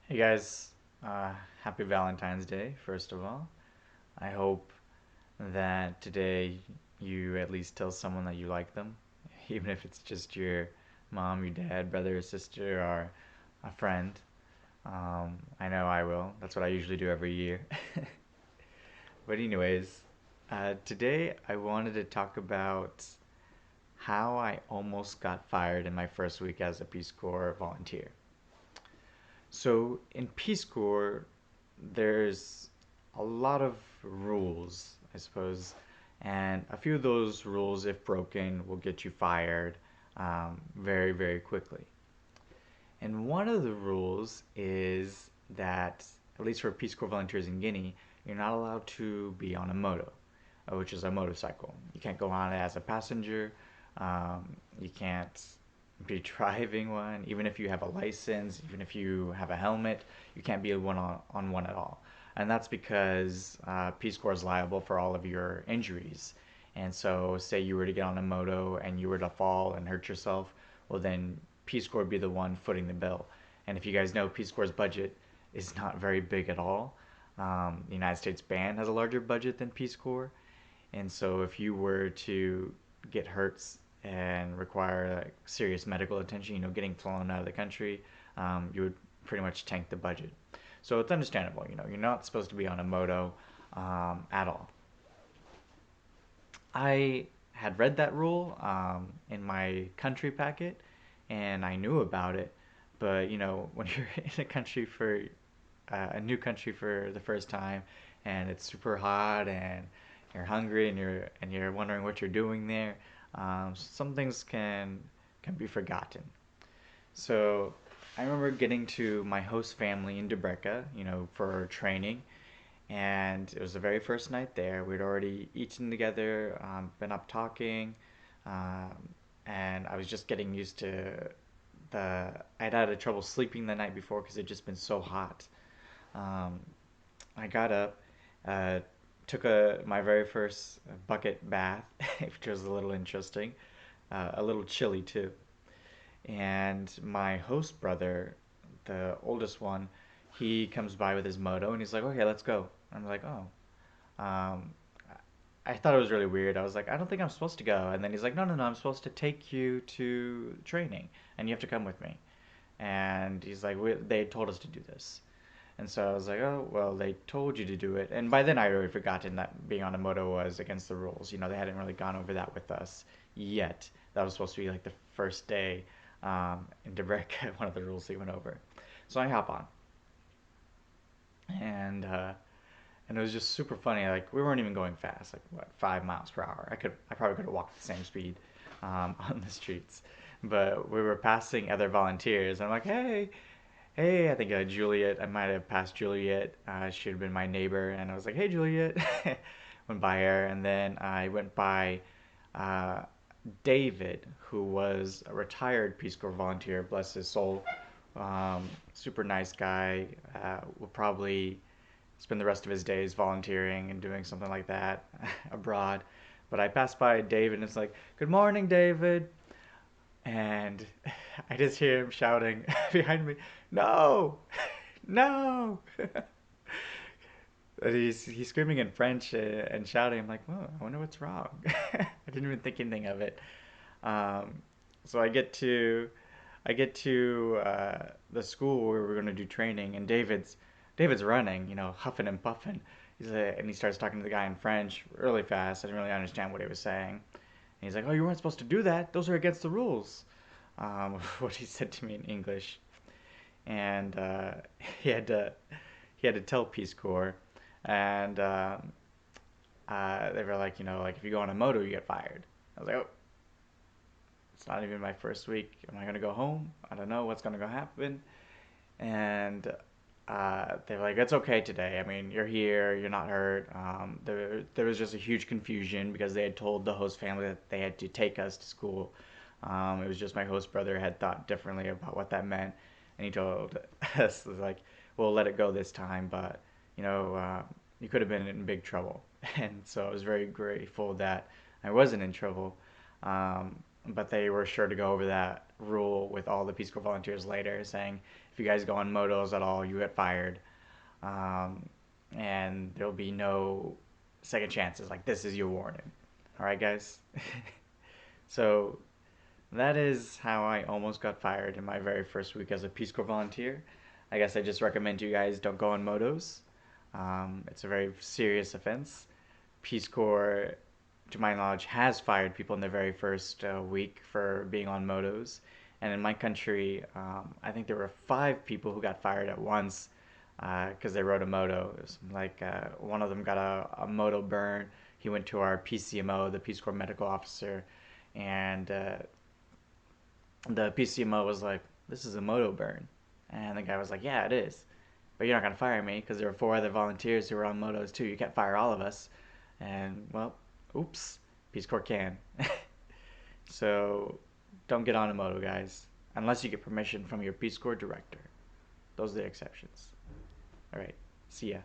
Hey guys, happy Valentine's Day, first of all. I hope that today you at least tell someone that you like them, even if it's just your mom, your dad, brother, or sister, or a friend. I know I will. That's what I usually do every year. But, anyways, today I wanted to talk about how I almost got fired in my first week as a Peace Corps volunteer. So, in Peace Corps, there's a lot of rules, I suppose, and a few of those rules, if broken, will get you fired very, very quickly. And one of the rules is that, at least for Peace Corps volunteers in Guinea, you're not allowed to be on a moto, which is a motorcycle. You can't go on it as a passenger. You can't be driving one, even if you have a license, even if you have a helmet, you can't be on one at all. And that's because Peace Corps is liable for all of your injuries. And so, say you were to get on a moto and you were to fall and hurt yourself, well, then Peace Corps would be the one footing the bill. And if you guys know, Peace Corps' budget is not very big at all. The United States Band has a larger budget than Peace Corps. And so, if you were to get hurt and require like, serious medical attention, getting flown out of the country, you would pretty much tank the budget. So it's understandable. You're not supposed to be on a moto at all. I had read that rule in my country packet, and I knew about it. But when you're in a new country for the first time, and it's super hot, and you're hungry, and you're wondering what you're doing there, some things can be forgotten. So I remember getting to my host family in Debreka, for training, and it was the very first night there. We'd already eaten together, been up talking, um, and I was just getting used to I'd had a trouble sleeping the night before because it'd just been so hot. Um, I got up, uh, took my very first bucket bath, which was a little interesting, a little chilly too. And my host brother, the oldest one, he comes by with his moto and he's like, "Okay, let's go." I'm like, "Oh." Um, I thought it was really weird. I was like, "I don't think I'm supposed to go." And then he's like, "No, no, no, I'm supposed to take you to training, and you have to come with me." And he's like, "They told us to do this." And so I was like, "Oh, well, they told you to do it." And by then I'd already forgotten that being on a moto was against the rules. They hadn't really gone over that with us yet. That was supposed to be like the first day in Debrek, one of the rules they went over. So I hop on, and it was just super funny. Like we weren't even going fast, like what 5 miles per hour. I probably could have walked the same speed on the streets, but we were passing other volunteers. And I'm like, "Hey, hey!" I think Juliet. I might have passed Juliet. She had been my neighbor, and I was like, "Hey, Juliet." Went by her, and then I went by uh, David, who was a retired Peace Corps volunteer. Bless his soul. Super nice guy. Will probably spend the rest of his days volunteering and doing something like that abroad. But I passed by David, and it's like, "Good morning, David." And I just hear him shouting behind me, "No, no!" And he's screaming in French and shouting. I'm like, "Oh, I wonder what's wrong." I didn't even think anything of it. Um, so I get to the school where we're going to do training, and David's running, huffing and puffing. And he starts talking to the guy in French really fast. I didn't really understand what he was saying. And he's like, "Oh, you weren't supposed to do that. Those are against the rules." What he said to me in English, and he had to he had to tell Peace Corps, and they were like, like if you go on a moto, you get fired. I was like, "Oh, it's not even my first week. Am I gonna go home? I don't know what's gonna go happen." And they were like, "It's okay today. I mean, you're here. You're not hurt." There was just a huge confusion because they had told the host family that they had to take us to school. It was just my host brother had thought differently about what that meant, and he told us like, "We'll let it go this time, but you could have been in big trouble." And so I was very grateful that I wasn't in trouble, but they were sure to go over that rule with all the Peace Corps volunteers later, saying if you guys go on motos at all, you get fired, um, and there'll be no second chances. Like this is your warning. All right, guys. So that is how I almost got fired in my very first week as a Peace Corps volunteer. I guess I just recommend you guys don't go on motos. It's a very serious offense. Peace Corps, to my knowledge, has fired people in their very first week for being on motos. And in my country, I think there were 5 people who got fired at once because they rode a moto. It was like one of them got a moto burn. He went to our PCMO, the Peace Corps medical officer, and the PCMO was like, "This is a moto burn," and the guy was like, "Yeah, it is, but you're not gonna fire me because there were 4 other volunteers who were on motos too. You can't fire all of us." And well, oops, Peace Corps can. So don't get on a moto, guys, unless you get permission from your Peace Corps director. Those are the exceptions. All right, see ya.